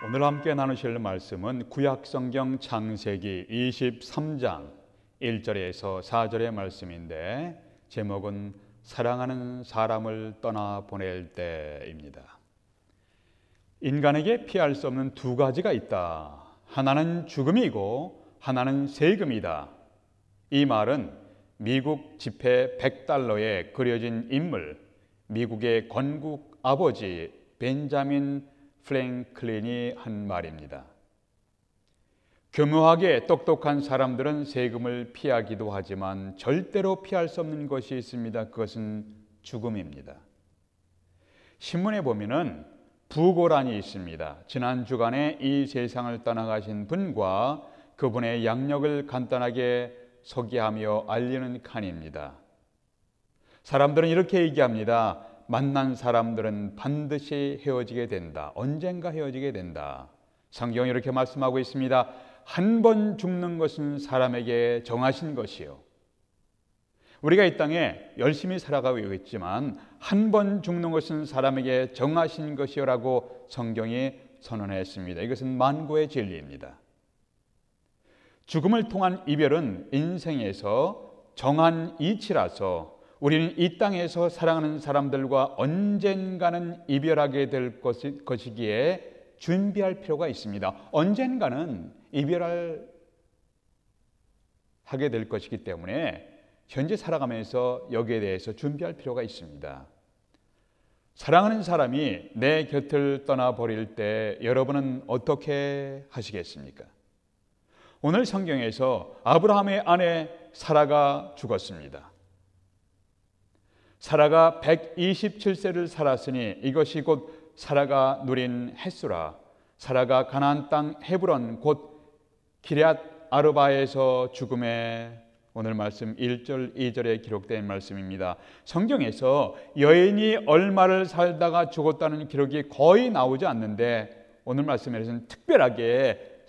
오늘 함께 나누실 말씀은 구약성경 창세기 23장 1절에서 4절의 말씀인데 제목은 사랑하는 사람을 떠나보낼 때입니다. 인간에게 피할 수 없는 두 가지가 있다. 하나는 죽음이고 하나는 세금이다. 이 말은 미국 지폐 $100에 그려진 인물, 미국의 건국 아버지 벤자민 프랭클린이 한 말입니다. 교묘하게 똑똑한 사람들은 세금을 피하기도 하지만 절대로 피할 수 없는 것이 있습니다. 그것은 죽음입니다. 신문에 보면은 부고란이 있습니다. 지난 주간에 이 세상을 떠나가신 분과 그분의 양력을 간단하게 소개하며 알리는 칸입니다. 사람들은 이렇게 얘기합니다. 만난 사람들은 반드시 헤어지게 된다. 언젠가 헤어지게 된다. 성경이 이렇게 말씀하고 있습니다. 한 번 죽는 것은 사람에게 정하신 것이요. 우리가 이 땅에 열심히 살아가고 있지만 한 번 죽는 것은 사람에게 정하신 것이요라고 성경이 선언했습니다. 이것은 만고의 진리입니다. 죽음을 통한 이별은 인생에서 정한 이치라서 우리는 이 땅에서 사랑하는 사람들과 언젠가는 이별하게 될 것이기에 준비할 필요가 있습니다. 언젠가는 이별하게 될 것이기 때문에 현재 살아가면서 여기에 대해서 준비할 필요가 있습니다. 사랑하는 사람이 내 곁을 떠나버릴 때 여러분은 어떻게 하시겠습니까? 오늘 성경에서 아브라함의 아내 사라가 죽었습니다. 사라가 127세를 살았으니 이것이 곧 사라가 누린 햇수라. 사라가 가나안 땅 헤브론 곧 기럇 아르바에서 죽음에 오늘 말씀 1절 2절에 기록된 말씀입니다. 성경에서 여인이 얼마를 살다가 죽었다는 기록이 거의 나오지 않는데 오늘 말씀에서는 특별하게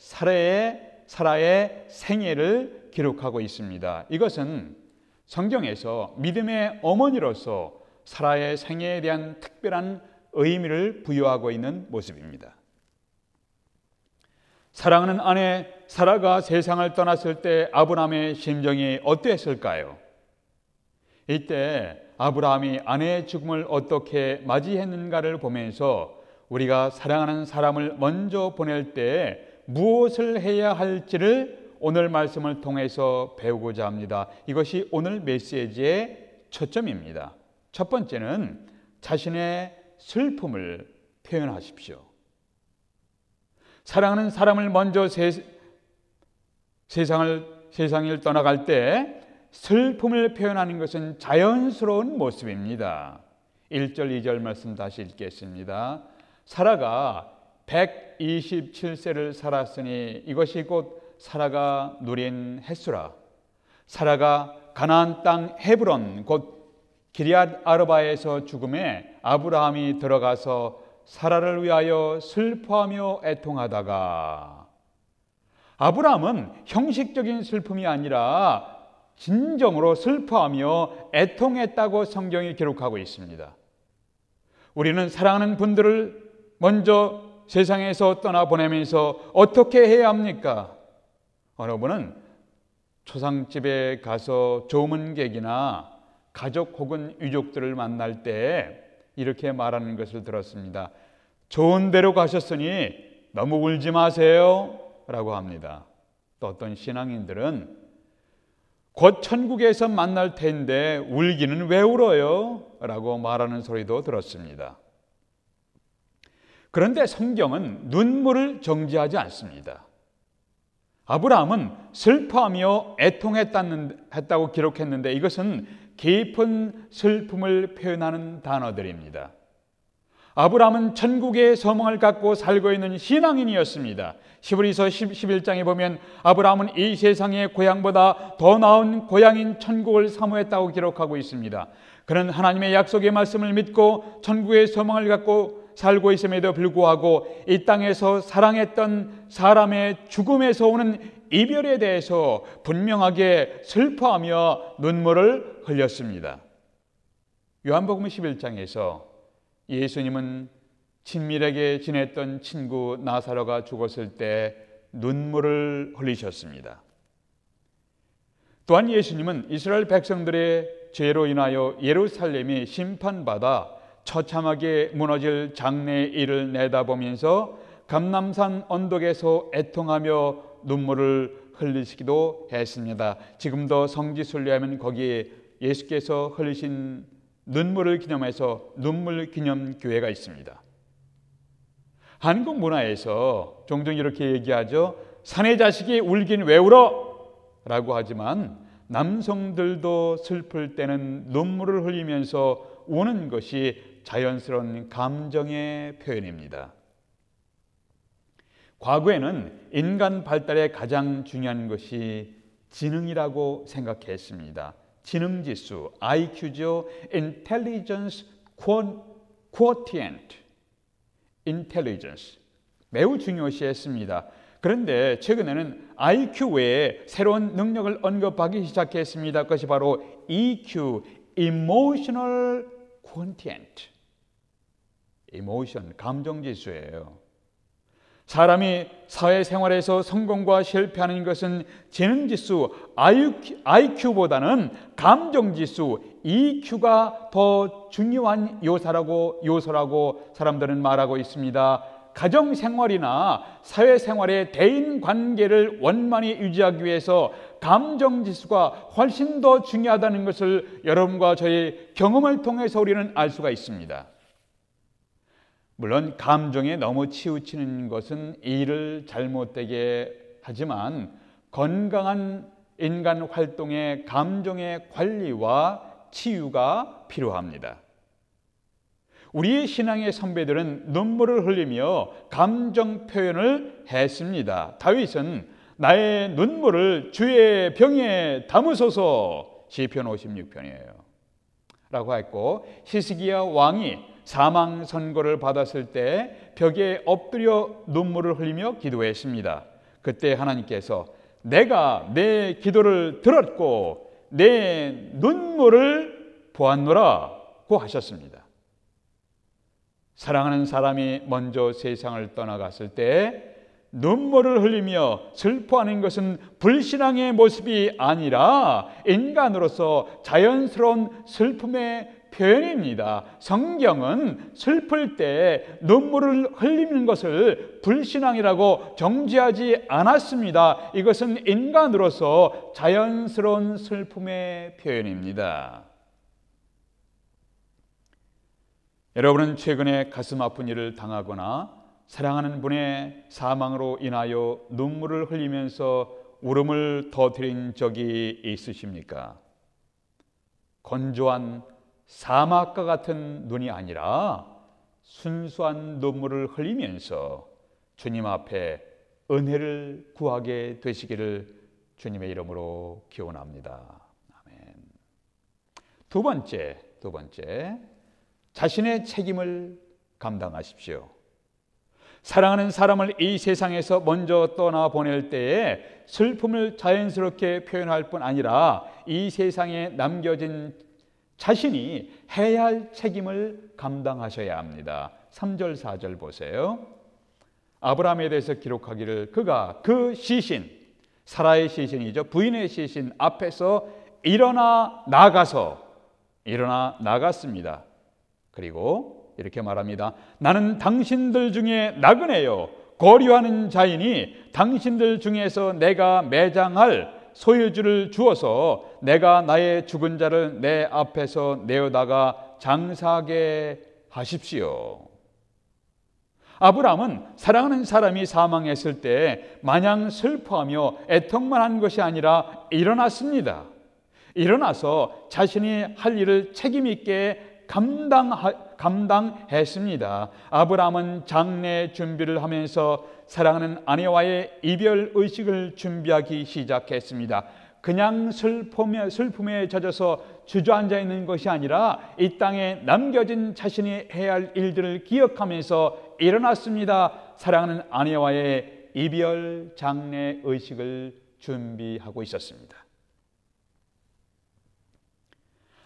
사라의 생애를 기록하고 있습니다. 이것은 성경에서 믿음의 어머니로서 사라의 생애에 대한 특별한 의미를 부여하고 있는 모습입니다. 사랑하는 아내 사라가 세상을 떠났을 때 아브라함의 심정이 어땠을까요? 이때 아브라함이 아내의 죽음을 어떻게 맞이했는가를 보면서 우리가 사랑하는 사람을 먼저 보낼 때 무엇을 해야 할지를 오늘 말씀을 통해서 배우고자 합니다. 이것이 오늘 메시지의 초점입니다. 첫 번째는 자신의 슬픔을 표현하십시오. 사랑하는 사람을 먼저 세상을 떠나갈 때 슬픔을 표현하는 것은 자연스러운 모습입니다. 1절 2절 말씀 다시 읽겠습니다. 사라가 127세를 살았으니 이것이 곧 사라가 누린 햇수라. 사라가 가나안 땅 헤브론 곧 기럇 아르바에서 죽음에 아브라함이 들어가서 사라를 위하여 슬퍼하며 애통하다가 아브라함은 형식적인 슬픔이 아니라 진정으로 슬퍼하며 애통했다고 성경이 기록하고 있습니다. 우리는 사랑하는 분들을 먼저 세상에서 떠나보내면서 어떻게 해야 합니까? 어느 분은 초상집에 가서 조문객이나 가족 혹은 유족들을 만날 때 이렇게 말하는 것을 들었습니다. 좋은 데로 가셨으니 너무 울지 마세요 라고 합니다. 또 어떤 신앙인들은 곧 천국에서 만날 텐데 울기는 왜 울어요? 라고 말하는 소리도 들었습니다. 그런데 성경은 눈물을 정지하지 않습니다. 아브라함은 슬퍼하며 애통했다고 기록했는데 이것은 깊은 슬픔을 표현하는 단어들입니다. 아브라함은 천국의 소망을 갖고 살고 있는 신앙인이었습니다. 히브리서 11장에 보면 아브라함은 이 세상의 고향보다 더 나은 고향인 천국을 사모했다고 기록하고 있습니다. 그는 하나님의 약속의 말씀을 믿고 천국의 소망을 갖고 살고 있음에도 불구하고 이 땅에서 사랑했던 사람의 죽음에서 오는 이별에 대해서 분명하게 슬퍼하며 눈물을 흘렸습니다. 요한복음 11장에서 예수님은 친밀하게 지냈던 친구 나사로가 죽었을 때 눈물을 흘리셨습니다. 또한 예수님은 이스라엘 백성들의 죄로 인하여 예루살렘이 심판받아 처참하게 무너질 장래의 일을 내다보면서 감람산 언덕에서 애통하며 눈물을 흘리시기도 했습니다. 지금도 성지순례하면 거기에 예수께서 흘리신 눈물을 기념해서 눈물 기념 교회가 있습니다. 한국 문화에서 종종 이렇게 얘기하죠. 사내 자식이 울긴 왜 울어? 라고 하지만 남성들도 슬플 때는 눈물을 흘리면서 우는 것이 자연스러운 감정의 표현입니다. 과거에는 인간 발달에 가장 중요한 것이 지능이라고 생각했습니다. 지능지수, IQ죠. Intelligence Quotient. Intelligence. 매우 중요시했습니다. 그런데 최근에는 IQ 외에 새로운 능력을 언급하기 시작했습니다. 그것이 바로 EQ, Emotional Quotient. Emotion, 감정지수예요. 사람이 사회생활에서 성공과 실패하는 것은 지능지수 IQ보다는 감정지수 EQ가 더 중요한 요소라고 사람들은 말하고 있습니다. 가정생활이나 사회생활의 대인관계를 원만히 유지하기 위해서 감정지수가 훨씬 더 중요하다는 것을 여러분과 저의 경험을 통해서 우리는 알 수가 있습니다. 물론 감정에 너무 치우치는 것은 일을 잘못되게 하지만 건강한 인간 활동의 감정의 관리와 치유가 필요합니다. 우리의 신앙의 선배들은 눈물을 흘리며 감정 표현을 했습니다. 다윗은 나의 눈물을 주의 병에 담으소서 시편 56편이에요 라고 했고, 히스기야 왕이 사망 선고를 받았을 때 벽에 엎드려 눈물을 흘리며 기도했습니다. 그때 하나님께서 내가 내 기도를 들었고 내 눈물을 보았노라고 하셨습니다. 사랑하는 사람이 먼저 세상을 떠나갔을 때 눈물을 흘리며 슬퍼하는 것은 불신앙의 모습이 아니라 인간으로서 자연스러운 슬픔의 표현입니다. 성경은 슬플 때 눈물을 흘리는 것을 불신앙이라고 정죄하지 않았습니다. 이것은 인간으로서 자연스러운 슬픔의 표현입니다. 여러분은 최근에 가슴 아픈 일을 당하거나 사랑하는 분의 사망으로 인하여 눈물을 흘리면서 울음을 터뜨린 적이 있으십니까? 건조한 사막과 같은 눈이 아니라 순수한 눈물을 흘리면서 주님 앞에 은혜를 구하게 되시기를 주님의 이름으로 기원합니다. 아멘. 두 번째, 자신의 책임을 감당하십시오. 사랑하는 사람을 이 세상에서 먼저 떠나보낼 때에 슬픔을 자연스럽게 표현할 뿐 아니라 이 세상에 남겨진 자신이 해야 할 책임을 감당하셔야 합니다. 3절 4절 보세요. 아브라함에 대해서 기록하기를 그가 그 시신, 사라의 시신이죠. 부인의 시신 앞에서 일어나 나갔습니다. 그리고 이렇게 말합니다. 나는 당신들 중에 나그네요 거류하는 자이니 당신들 중에서 내가 매장할 소유주를 주어서 내가 나의 죽은 자를 내 앞에서 내어다가 장사하게 하십시오. 아브라함은 사랑하는 사람이 사망했을 때 마냥 슬퍼하며 애통만 한 것이 아니라 일어났습니다. 일어나서 자신이 할 일을 책임 있게 감당했습니다. 아브라함은 장례 준비를 하면서 사랑하는 아내와의 이별 의식을 준비하기 시작했습니다. 그냥 슬픔에 젖어서 주저앉아 있는 것이 아니라 이 땅에 남겨진 자신이 해야 할 일들을 기억하면서 일어났습니다. 사랑하는 아내와의 이별 장례 의식을 준비하고 있었습니다.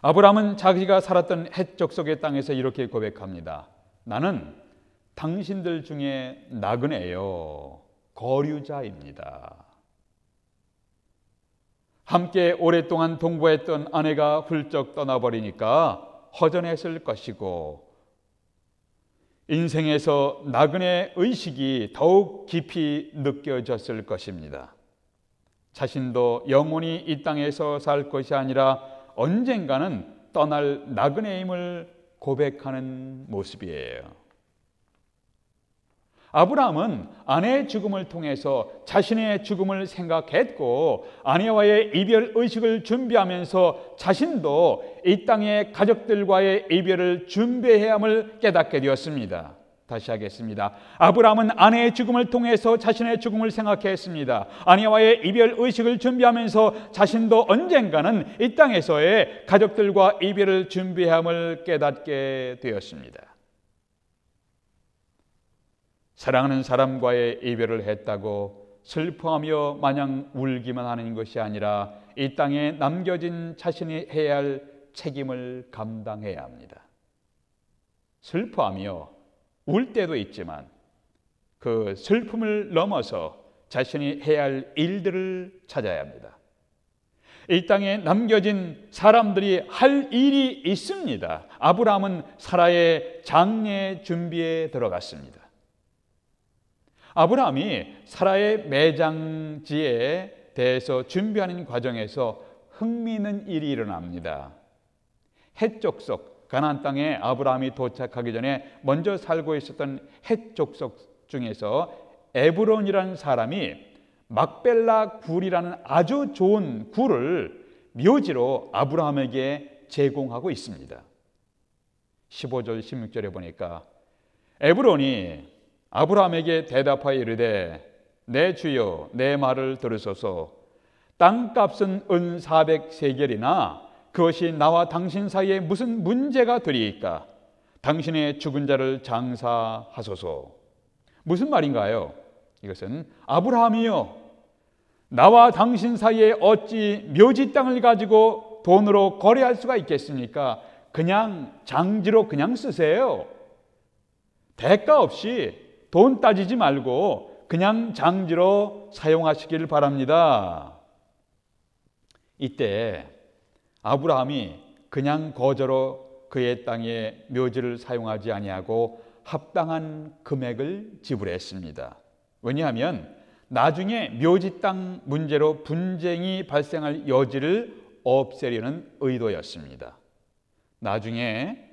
아브라함은 자기가 살았던 헷 족속의 땅에서 이렇게 고백합니다. 나는 당신들 중에 나그네요, 거류자입니다. 함께 오랫동안 동거했던 아내가 훌쩍 떠나버리니까 허전했을 것이고 인생에서 나그네 의식이 더욱 깊이 느껴졌을 것입니다. 자신도 영원히 이 땅에서 살 것이 아니라 언젠가는 떠날 나그네임을 고백하는 모습이에요. 아브라함은 아내의 죽음을 통해서 자신의 죽음을 생각했고 아내와의 이별 의식을 준비하면서 자신도 이 땅의 가족들과의 이별을 준비해야 함을 깨닫게 되었습니다. 다시 하겠습니다. 아브라함은 아내의 죽음을 통해서 자신의 죽음을 생각했습니다. 아내와의 이별 의식을 준비하면서 자신도 언젠가는 이 땅에서의 가족들과 이별을 준비해야 함을 깨닫게 되었습니다. 사랑하는 사람과의 이별을 했다고 슬퍼하며 마냥 울기만 하는 것이 아니라 이 땅에 남겨진 자신이 해야 할 책임을 감당해야 합니다. 슬퍼하며 울 때도 있지만 그 슬픔을 넘어서 자신이 해야 할 일들을 찾아야 합니다. 이 땅에 남겨진 사람들이 할 일이 있습니다. 아브라함은 사라의 장례 준비에 들어갔습니다. 아브라함이 사라의 매장지에 대해서 준비하는 과정에서 흥미있는 일이 일어납니다. 헷 족속, 가나안 땅에 아브라함이 도착하기 전에 먼저 살고 있었던 헷 족속 중에서 에브론이라는 사람이 막벨라 굴이라는 아주 좋은 굴을 묘지로 아브라함에게 제공하고 있습니다. 15절 16절에 보니까 에브론이 아브라함에게 대답하여 이르되 내 주여 내 말을 들으소서. 땅값은 은 400세겔이나 그것이 나와 당신 사이에 무슨 문제가 되리이까? 당신의 죽은 자를 장사하소서. 무슨 말인가요? 이것은 아브라함이요, 나와 당신 사이에 어찌 묘지 땅을 가지고 돈으로 거래할 수가 있겠습니까? 그냥 장지로 그냥 쓰세요. 대가 없이 돈 따지지 말고 그냥 장지로 사용하시길 바랍니다. 이때 아브라함이 그냥 거저로 그의 땅에 묘지를 사용하지 아니하고 합당한 금액을 지불했습니다. 왜냐하면 나중에 묘지 땅 문제로 분쟁이 발생할 여지를 없애려는 의도였습니다. 나중에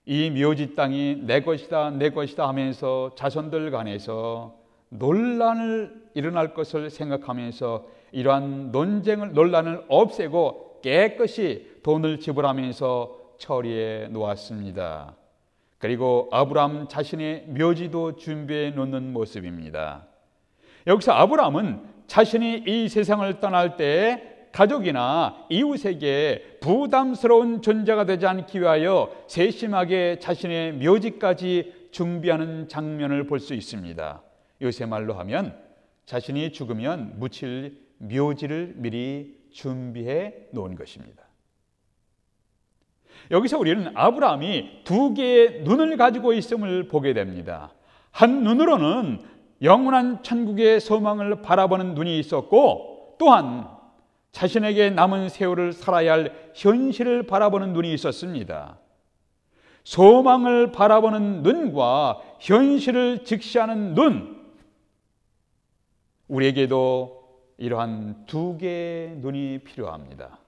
이 묘지 땅이 내 것이다 내 것이다 하면서 자손들 간에서 논란을 일어날 것을 생각하면서 이러한 논란을 없애고 깨끗이 돈을 지불하면서 처리해 놓았습니다. 그리고 아브라함 자신의 묘지도 준비해 놓는 모습입니다. 여기서 아브라함은 자신이 이 세상을 떠날 때 가족이나 이웃에게 부담스러운 존재가 되지 않기 위하여 세심하게 자신의 묘지까지 준비하는 장면을 볼 수 있습니다. 요새 말로 하면 자신이 죽으면 묻힐 묘지를 미리 준비해 놓은 것입니다. 여기서 우리는 아브라함이 두 개의 눈을 가지고 있음을 보게 됩니다. 한 눈으로는 영원한 천국의 소망을 바라보는 눈이 있었고, 또한 자신에게 남은 세월을 살아야 할 현실을 바라보는 눈이 있었습니다. 소망을 바라보는 눈과 현실을 직시하는 눈, 우리에게도 이러한 두 개의 눈이 필요합니다.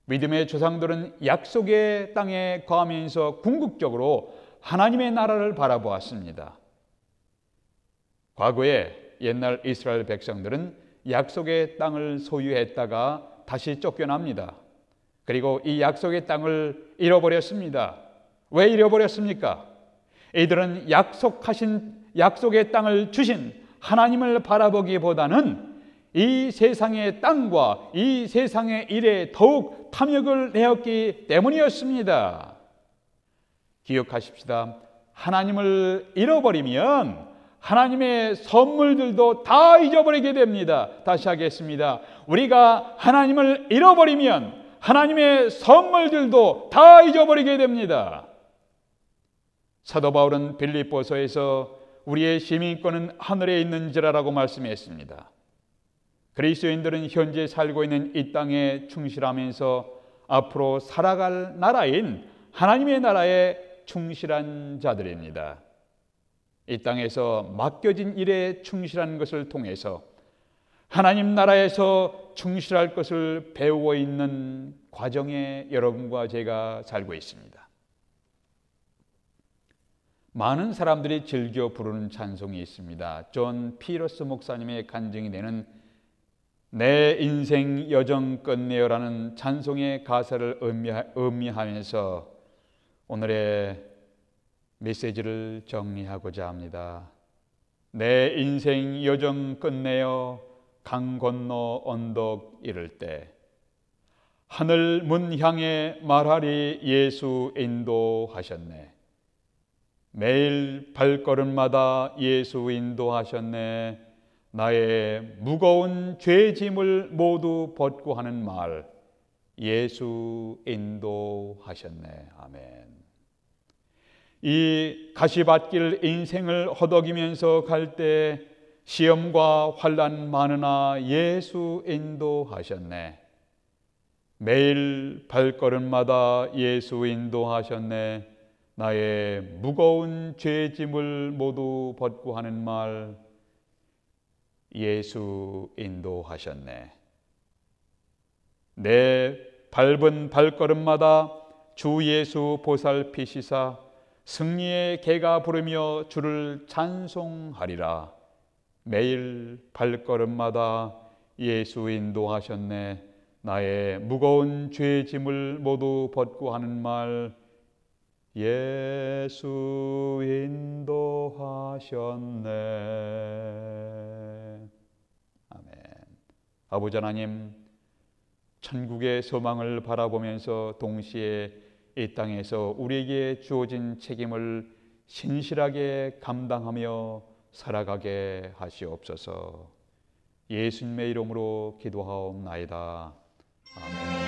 믿음의 조상들은 약속의 땅에 거하면서 궁극적으로 하나님의 나라를 바라보았습니다. 과거에 옛날 이스라엘 백성들은 약속의 땅을 소유했다가 다시 쫓겨납니다. 그리고 이 약속의 땅을 잃어버렸습니다. 왜 잃어버렸습니까? 이들은 약속의 땅을 주신 하나님을 바라보기보다는 이 세상의 땅과 이 세상의 일에 더욱 탐욕을 내었기 때문이었습니다. 기억하십시다. 하나님을 잃어버리면 하나님의 선물들도 다 잊어버리게 됩니다. 다시 하겠습니다. 우리가 하나님을 잃어버리면 하나님의 선물들도 다 잊어버리게 됩니다. 사도 바울은 빌립보서에서 우리의 시민권은 하늘에 있는지라라고 말씀했습니다. 그리스도인들은 현재 살고 있는 이 땅에 충실하면서 앞으로 살아갈 나라인 하나님의 나라에 충실한 자들입니다. 이 땅에서 맡겨진 일에 충실한 것을 통해서 하나님 나라에서 충실할 것을 배우고 있는 과정에 여러분과 제가 살고 있습니다. 많은 사람들이 즐겨 부르는 찬송이 있습니다. 존 피러스 목사님의 간증이 되는 내 인생 여정 끝내요라는 찬송의 가사를 음미하면서 오늘의 메시지를 정리하고자 합니다. 내 인생 여정 끝내요 강 건너 언덕 이를 때 하늘 문 향해 말하리 예수 인도하셨네. 매일 발걸음마다 예수 인도하셨네. 나의 무거운 죄짐을 모두 벗고 하는 말 예수 인도하셨네. 아멘. 이 가시밭길 인생을 허덕이면서 갈 때 시험과 환난 많으나 예수 인도하셨네. 매일 발걸음마다 예수 인도하셨네. 나의 무거운 죄짐을 모두 벗고 하는 말 예수 인도하셨네. 내 밟은 발걸음마다 주 예수 보살피시사 승리의 개가 부르며 주를 찬송하리라. 매일 발걸음마다 예수 인도하셨네. 나의 무거운 죄짐을 모두 벗고 하는 말 예수 인도하셨네. 아멘. 아버지 하나님, 천국의 소망을 바라보면서 동시에 이 땅에서 우리에게 주어진 책임을 신실하게 감당하며 살아가게 하시옵소서. 예수님의 이름으로 기도하옵나이다. 아멘.